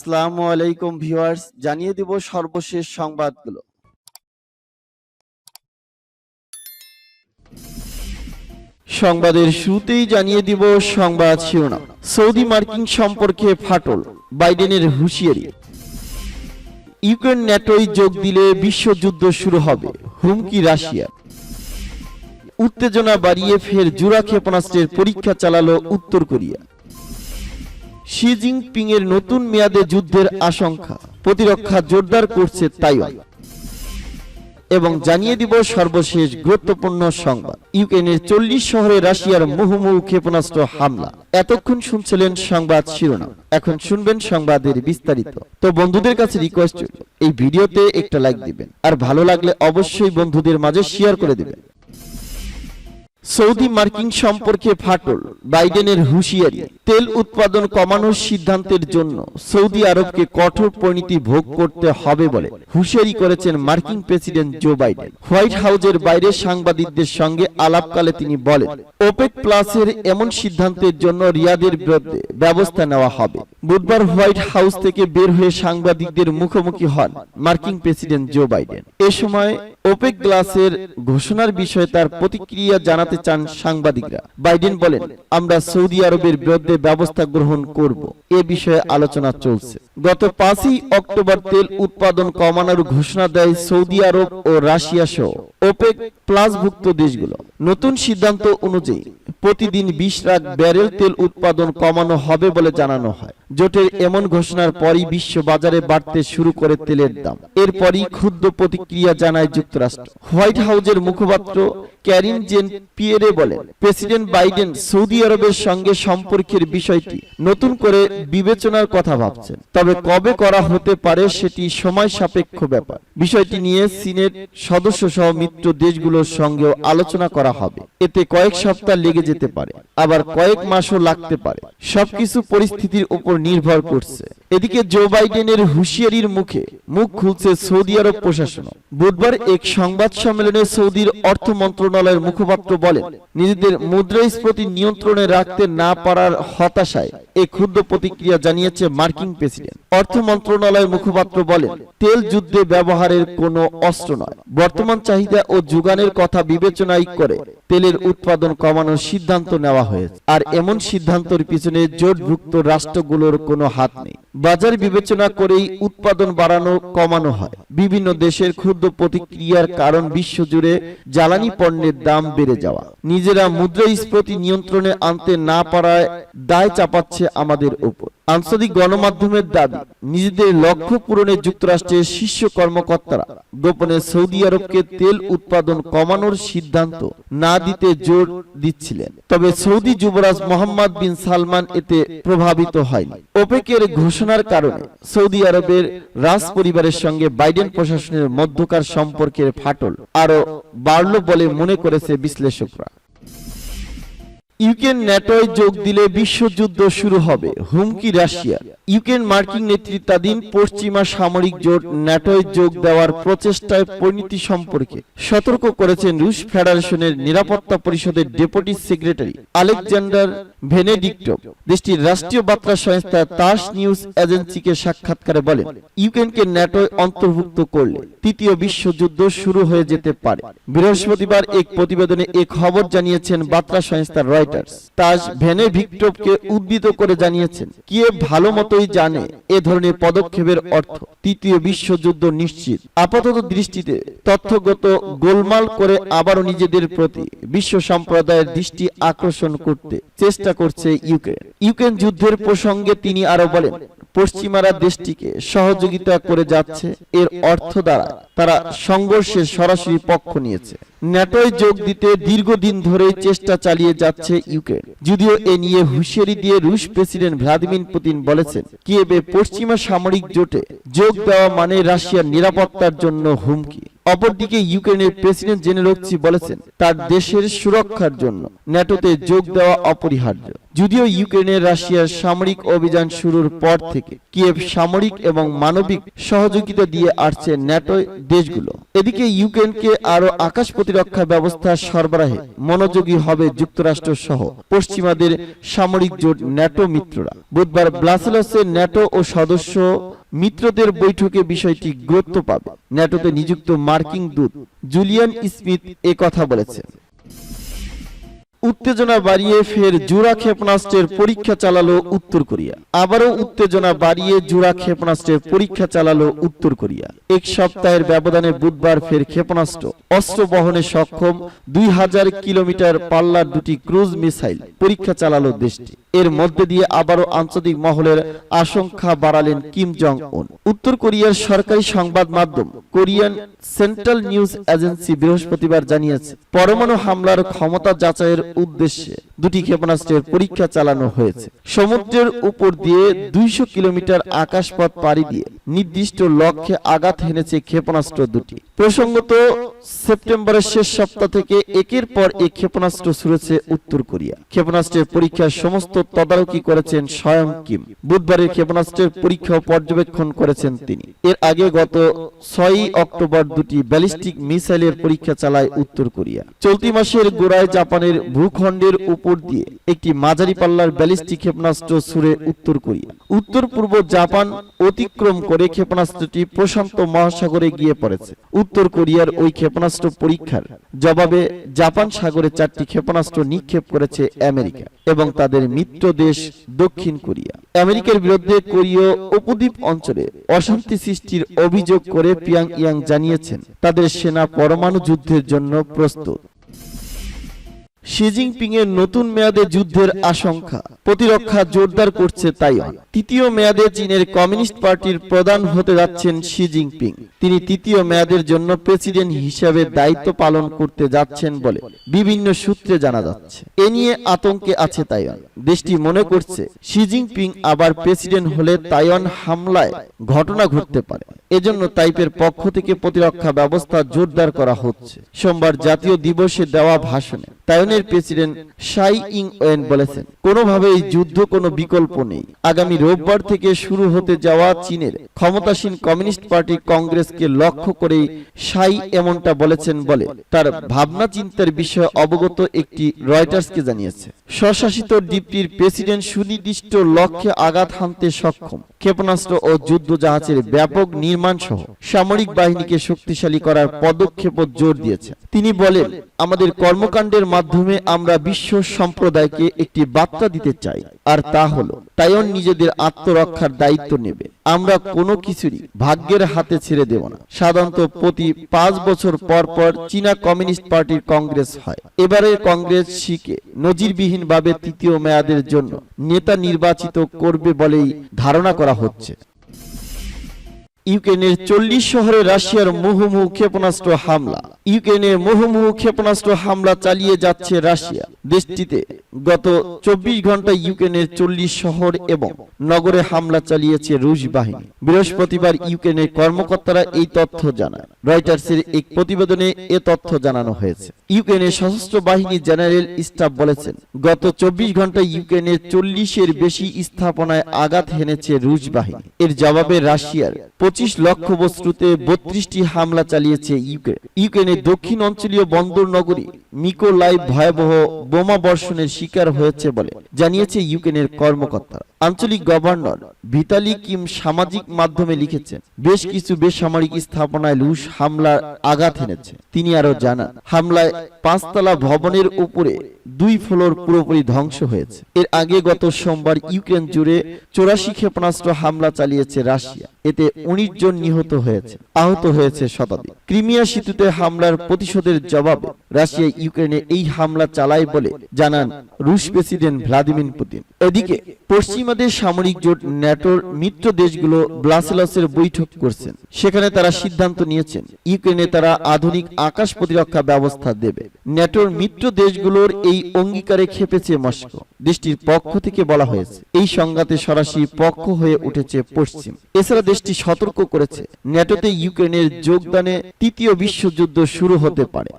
আসসালামু আলাইকুম ভিউয়ার্স, জানিয়ে দিব সর্বশেষ সংবাদগুলো। সংবাদের শুরুতেই জানিয়ে দিব সংবাদ শিরোনাম। সৌদি মার্কিন সম্পর্কে ফাটল, বাইডেনের হুঁশিয়ারি। ইউক্রেন ন্যাটোয় যোগ দিলে বিশ্বযুদ্ধ শুরু হবে, হুমকি রাশিয়া। উত্তেজনা বাড়িয়ে ফের জোড়া ক্ষেপণাস্ত্রের পরীক্ষা চালালো উত্তর কোরিয়া। শি জিনপিং এর নতুন মেয়াদে যুদ্ধের আশঙ্কা, প্রতিরক্ষা জোরদার করছে তাইওয়ান। এবং জানিয়ে দিব সর্বশেষ গুরুত্বপূর্ণ সংবাদ, ইউক্রেনের 40 শহরে রাশিয়ার মুহুর্মুহু ক্ষেপণাস্ত্র হামলা। এতক্ষণ শুনছিলেন সংবাদ শিরোনাম, এখন শুনবেন সংবাদের বিস্তারিত। তো বন্ধুদের কাছে রিকোয়েস্ট, এই ভিডিওতে একটা লাইক দিবেন, আর ভালো লাগলে অবশ্যই বন্ধুদের মাঝে শেয়ার করে দিবেন। সৌদি মার্কিন সম্পর্কে ফাটল, বাইডেনের হুঁশিয়ারি। তেল উৎপাদন কমানোর সিদ্ধান্তের জন্য সৌদি আরবকে কঠোর পরিণতি ভোগ করতে হবে বলে হুঁশিয়ারি করেছেন মার্কিন প্রেসিডেন্ট জো বাইডেন। হোয়াইট হাউসের বাইরে সাংবাদিকদের সঙ্গে আলাপকালে তিনি বলেন, ওপেক প্লাসের এমন সিদ্ধান্তের জন্য রিয়াদের বিরুদ্ধে ব্যবস্থা নেওয়া হবে। বুধবার হোয়াইট হাউস থেকে বের হয়ে সাংবাদিকদের মুখোমুখি হন মার্কিন প্রেসিডেন্ট জো বাইডেন। এ সময় ওপেক প্লাসের ঘোষণার বিষয়ে তার প্রতিক্রিয়া জানাতে চান সাংবাদিকরা। বাইডেন বলেন, আমরা সৌদি আরবের বিরুদ্ধে ব্যবস্থা গ্রহণ করব, এ বিষয়ে আলোচনা চলছে। গত 5ই অক্টোবর তেল উৎপাদন কমানোর ঘোষণা দেয় সৌদি আরব ও রাশিয়া সহ ওপেক প্লাসভুক্ত দেশগুলো। নতুন সিদ্ধান্ত অনুযায়ী প্রতিদিন 20 লাখ ব্যারেল তেল উৎপাদন কমানো হবে বলে জানানো হয়। জোটের এমন ঘোষণার পরই বিশ্ব বাজারে বাড়তে শুরু করে তেলের দাম। এরপরই ক্ষুব্ধ প্রতিক্রিয়া জানায় যুক্তরাষ্ট্র। হোয়াইট হাউসের মুখপাত্র ক্যারিন জেন পিয়েরে বলেন, প্রেসিডেন্ট বাইডেন সৌদি আরবের সঙ্গে সম্পর্কের বিষয়টি নতুন করে বিবেচনার কথা ভাবছেন, তবে কবে করা হতে পারে সেটি সময় সাপেক্ষ ব্যাপার। বিষয়টি নিয়ে সিনেট সদস্য সহ মিত্র দেশগুলোর সঙ্গেও আলোচনা করা হবে। এতে কয়েক সপ্তাহ লেগে যেতে পারে, আবার কয়েক মাসও লাগতে পারে। সবকিছু পরিস্থিতির উপর নির্ভর করছে। এদিকে জো বাইডেনের হুঁশিয়ারির মুখে মুখ খুলছে সৌদি আরব প্রশাসন। বুধবার এক সংবাদ সম্মেলনে সৌদির অর্থ মন্ত্রণালয়ের মুখপাত্র বলেন, নিজেদের মুদ্রাস্ফীতি নিয়ন্ত্রণে রাখতে না পারার হতাশায় এই ক্ষুব্ধ প্রতিক্রিয়া জানিয়েছে মার্কিন প্রেসিডেন্ট। অর্থ মন্ত্রণালয়ের মুখপাত্র বলেন, তেল যুদ্ধে ব্যবহারের কোনো অস্ত্র নয়। বর্তমান চাহিদা ও যোগানের কথা বিবেচনায় করে তেলের উৎপাদন কমানোর সিদ্ধান্ত নেওয়া হয়েছে, আর এমন সিদ্ধান্তের পিছনে জোটভুক্ত রাষ্ট্রগুলোর কোনো হাত নেই। বাজার বিবেচনা করেই উৎপাদন বাড়ানো কমানো হয়। বিভিন্ন দেশের ক্ষুদ্র প্রতিক্রিয়ার কারণ বিশ্বজুড়ে জ্বালানি পণ্যের দাম বেড়ে যাওয়া। নিজেরা মুদ্রাস্ফীতি নিয়ন্ত্রণে আনতে না পারায় দায় চাপাচ্ছে আমাদের উপর। আন্তর্জাতিক গণমাধ্যমের দাবি, নিজেদের লক্ষ্য পূরণে যুক্তরাষ্ট্রের শীর্ষ কর্মকর্তারা গোপনে সৌদি আরবকে তেল উৎপাদন কমানোর সিদ্ধান্ত না দিতে জোর দিচ্ছিলেন। তবে সৌদি যুবরাজ মোহাম্মদ বিন সালমান এতে প্রভাবিত হয়নি। ওপেকের ঘোষণার কারণে সৌদি আরবের রাজ পরিবারের সঙ্গে বাইডেন প্রশাসনের মধ্যকার সম্পর্কের ফাটল আরো বাড়ল বলে মনে করেছে বিশ্লেষকরা। ইউক্রেন ন্যাটোয় যোগ দিলে বিশ্বযুদ্ধ শুরু হবে, হুমকি রাশিয়ার। ইউক্রেন মার্কিন নেতৃত্বাধীন পশ্চিমা সামরিক জোট ন্যাটোয় যোগ দেওয়ার প্রচেষ্টায় পরিণতি সম্পর্কে সতর্ক করেছেন রুশ ফেডারেশনের নিরাপত্তা পরিষদের ডেপুটি সেক্রেটারি আলেকজান্ডার ভেনেডিক্টভ। দেশটির রাষ্ট্রীয় বার্তা সংস্থা তাস নিউজ এজেন্সিকে সাক্ষাৎকারে বলেন, ইউক্রেনকে ন্যাটোয় অন্তর্ভুক্ত করলে তৃতীয় বিশ্বযুদ্ধ শুরু হয়ে যেতে পারে। বৃহস্পতিবার এক প্রতিবেদনে এ খবর জানিয়েছেন বার্তা সংস্থা রয়টার্স। তাস ভেনেডিক্টভকে উদ্ধৃত করে জানিয়েছেন, কিয়েভ ভালো মতোই জানে এ ধরনের পদক্ষেপের অর্থ তৃতীয় বিশ্বযুদ্ধ নিশ্চিত। আপাতত দৃষ্টিতে তথ্যগত গোলমাল করে আবারও নিজেদের প্রতি বিশ্ব সম্প্রদায়ের দৃষ্টি আকর্ষণ করতে চেষ্টা করছে ইউক্রেন। ইউক্রেন যুদ্ধের প্রসঙ্গে তিনি আরো বলেন, পশ্চিমারা দেশটিকে সহযোগিতা করে যাচ্ছে, এর অর্থ দ্বারা তারা সংঘর্ষের সরাসরি পক্ষ নিয়েছে। ন্যাটোয় যোগ দিতে দীর্ঘদিন ধরেই চেষ্টা চালিয়ে যাচ্ছে ইউক্রেন। যদিও এ নিয়ে হুঁশিয়ারি দিয়ে রুশ প্রেসিডেন্ট ভ্লাদিমির পুতিন বলেছেন, কিয়েভে পশ্চিমা সামরিক জোটে যোগ দেওয়া মানে রাশিয়ার নিরাপত্তার জন্য হুমকি। অপরদিকে ইউক্রেনের প্রেসিডেন্ট জেলেনস্কি বলেছেন তার দেশের সুরক্ষার জন্য ন্যাটোতে যোগ দেওয়া অপরিহার্য। যদিও ইউক্রেনে রাশিয়ার সামরিক অভিযান শুরুর পর থেকে কিয়েভ সামরিক এবং মানবিক সহযোগিতা দিয়ে আসছে ন্যাটো দেশগুলো। এদিকে ইউক্রেনকে আরো আকাশ প্রতিরক্ষা ব্যবস্থা সরবরাহে মনোযোগী হবে যুক্তরাষ্ট্র সহ পশ্চিমাদের সামরিক জোট ন্যাটো মিত্ররা। বুধবার ব্রাসেলসে ন্যাটো ও সদস্য মিত্রদের বৈঠকে বিষয়টি গুরুত্ব পাবে। ন্যাটোতে নিযুক্ত মার্কিন দূত জুলিয়ান স্মিথ কথা বলেছেন। উত্তেজনা বাড়িয়ে ফের জোড়া ক্ষেপণাস্ত্রের পরীক্ষা চালালো উত্তর কোরিয়া। আবারও উত্তেজনা বাড়িয়ে জোড়া ক্ষেপণাস্ত্রের পরীক্ষা চালালো উত্তর কোরিয়া। এক সপ্তাহের ব্যবধানে বুধবার ফের ক্ষেপণাস্ত্র অস্ত্র বহনে সক্ষম 2000 কিলোমিটার পাল্লার দুটি ক্রুজ মিসাইল পরীক্ষা চালালো দেশটি। এর মধ্যে দিয়ে আবারও আন্তর্জাতিক মহলের আশঙ্কা বাড়ালেন কিম জং উন। উত্তর কোরিয়ার সরকারি সংবাদ মাধ্যম কোরিয়ান সেন্ট্রাল নিউজ এজেন্সি বৃহস্পতিবার জানিয়েছে পরমাণু হামলার ক্ষমতা যাচাইয়ের উদ্দেশ্যে দুটি ক্ষেপণাস্ত্রের পরীক্ষা চালানো হয়েছে। সমুদ্রের উপর দিয়ে 200 কিলোমিটার আকাশপথ পাড়ি দিয়ে নির্দিষ্ট লক্ষ্যে আঘাত হেনেছে ক্ষেপণাস্ত্র দুটি। প্রসঙ্গত সেপ্টেম্বরের শেষ সপ্তাহ থেকে একের পর এক ক্ষেপণাস্ত্র ছুড়েছে উত্তর কোরিয়া। ক্ষেপণাস্ত্রের পরীক্ষার সমস্ত তদারকি করেছেন স্বয়ং কিম। বুধবারের ক্ষেপণাস্ত্রের পরীক্ষা পর্যবেক্ষণ করেছেন তিনি। এর আগে গত 6 অক্টোবর দুটি ব্যালিস্টিক মিসাইলের পরীক্ষা চালায় উত্তর কোরিয়া। চলতি মাসের গোড়ায় জাপানের ভূখণ্ডের উপর দিয়ে একটি মাঝারি পাল্লার ব্যালিস্টিক ক্ষেপণাস্ত্র ছুড়ে উত্তর কোরিয়া। উত্তর পূর্ব জাপান অতিক্রম করে ক্ষেপণাস্ত্রটি প্রশান্ত মহাসাগরে গিয়ে পড়েছে। উত্তর কোরিয়ার ওই ক্ষেপণাস্ত্র পরীক্ষার জবাবে জাপান সাগরে 4টি ক্ষেপণাস্ত্র নিক্ষেপ করেছে আমেরিকা এবং তাদের মিত্র দেশ দক্ষিণ কোরিয়া। আমেরিকার বিরুদ্ধে কোরীয় উপদ্বীপ অঞ্চলে অশান্তি সৃষ্টির অভিযোগ করে পিয়ংইয়াং জানিয়েছেন তাদের সেনা পরমাণু যুদ্ধের জন্য প্রস্তুত। শি জিনপিং এর নতুন মেয়াদে যুদ্ধের আশঙ্কা, প্রতিরক্ষা জোরদার করছে তাইওয়ান। তৃতীয় মেয়াদে চীনের কমিউনিস্ট পার্টির প্রধান হতে যাচ্ছেন শি জিনপিং। তিনি তৃতীয় মেয়াদের জন্য প্রেসিডেন্ট হিসেবে দায়িত্ব পালন করতে যাচ্ছেন বলে বিভিন্ন সূত্রে জানা যাচ্ছে। এ নিয়ে আতঙ্কে আছে তাইওয়ান। দেশটি মনে করছে শি জিনপিং আবার প্রেসিডেন্ট হলে তাইওয়ান হামলায় ঘটনা ঘটতে পারে। এজন্য তাইপের পক্ষ থেকে প্রতিরক্ষা ব্যবস্থা জোরদার করা হচ্ছে। সোমবার জাতীয় দিবসে দেওয়া ভাষণে তাইওয়ানের প্রেসিডেন্ট সাই ইং-ওয়েন বলেছেন কোনোভাবেই যুদ্ধ কোনো বিকল্প নেই। আগামী রোববার থেকে শুরু হতে যাওয়া চীনের ক্ষমতাসীন কমিউনিস্ট পার্টি কংগ্রেসকে লক্ষ্য করেই সাই এমনটা বলেছেন বলে তার ভাবনা চিন্তার বিষয়ে অবগত একটি রয়টার্সকে জানিয়েছে। স্বশাসিত দ্বীপটির প্রেসিডেন্ট সুনির্দিষ্ট লক্ষ্যে আঘাত হানতে সক্ষম ক্ষেপণাস্ত্র ও যুদ্ধ জাহাজের ব্যাপক নির্মাণ সহ সামরিক বাহিনীকে শক্তিশালী করার পদক্ষেপও জোর দিয়েছেন। তিনি বলেন আমাদের কর্মকাণ্ডের মাধ্যমে আমরা বিশ্ব সম্প্রদায়কে একটি বার্তা দিতে চাই, আর তা হলো তাইওয়ান নিজেদের আত্মরক্ষার দায়িত্ব নেবে। আমরা কোনো কিছুরই ভাগ্যের হাতে ছেড়ে দেব না। সাধারণত প্রতি 5 বছর পর পর চীনা কমিউনিস্ট পার্টির কংগ্রেস হয়। এবারের কংগ্রেস শিকে নজিরবিহীনভাবে তৃতীয় মেয়াদের জন্য নেতা নির্বাচিত করবে বলেই ধারণা করা হচ্ছে। ইউক্রেনের 40 শহরে রাশিয়ার মুহুর্মুহু ক্ষেপণাস্ত্র হামলা। ইউক্রেনের মুহুর্মুহু ক্ষেপণাস্ত্র হামলা চালিয়ে যাচ্ছে রাশিয়া। দেশটিতে গত 24 ঘন্টায় ইউক্রেনের 40 শহর এবং নগরে হামলা চালিয়েছে রুশ বাহিনী। বৃহস্পতিবার ইউক্রেনের কর্মকর্তারা এই তথ্য জানান। রয়টার্সের এক প্রতিবেদনে এ তথ্য জানানো হয়েছে। ইউক্রেনের সশস্ত্র বাহিনী জেনারেল স্টাফ বলেছেন গত 24 ঘন্টায় ইউক্রেনের 40-এর বেশি স্থাপনায় আঘাত হেনেছে রুশ বাহিনী। এর জবাবে রাশিয়ার 25 লক্ষ্যবস্তুতে 32টি হামলা চালিয়েছে ইউক্রেন। ইউক্রেনের দক্ষিণ অঞ্চলীয় বন্দর নগরী মিকোলাইভ ভয়াবহ বোমা বর্ষণের শিকার হয়েছে বলে জানিয়েছে ইউক্রেনের কর্মকর্তারা। আঞ্চলিক গভর্নর ভিতালি কিম সামাজিক মাধ্যমে লিখেছেন বেশ কিছু বেসামরিক স্থাপনায় রুশ হামলার আঘাত এনেছে। তিনি আরো জানান হামলায় 5তলা ভবনের উপরে 2 ফ্লোর পুরোপুরি ধ্বংস হয়েছে। এর আগে গত সোমবার ইউক্রেন জুড়ে 84 ক্ষেপণাস্ত্র হামলা চালিয়েছে রাশিয়া। এতে 19 জন নিহত হয়েছে, আহত হয়েছে শতাধিক। ক্রিমিয়া সেতুতে হামলার প্রতিশোধের জবাবে রাশিয়া ইউক্রেনে এই হামলা চালায় বলে জানান রুশ প্রেসিডেন্ট ভ্লাদিমির পুতিন। এদিকে পশ্চিমাদের সামরিক জোট ন্যাটোর মিত্র দেশগুলো ব্রাসেলসের বৈঠক করছেন। সেখানে তারা সিদ্ধান্ত নিয়েছেন ইউক্রেনে তারা আধুনিক আকাশ প্রতিরক্ষা ব্যবস্থা দেবে। ন্যাটোর মিত্র দেশগুলোর এই অঙ্গীকারে খেপেছে মস্কো। দেশটির পক্ষ থেকে বলা হয়েছে এই সংঘাতে সরাসরি পক্ষ হয়ে উঠেছে পশ্চিম। এছাড়া দেশটি সতর্ক সতর্ক করেছে ন্যাটোতে ইউক্রেনের যোগদানে তৃতীয় বিশ্বযুদ্ধ শুরু হতে পারে।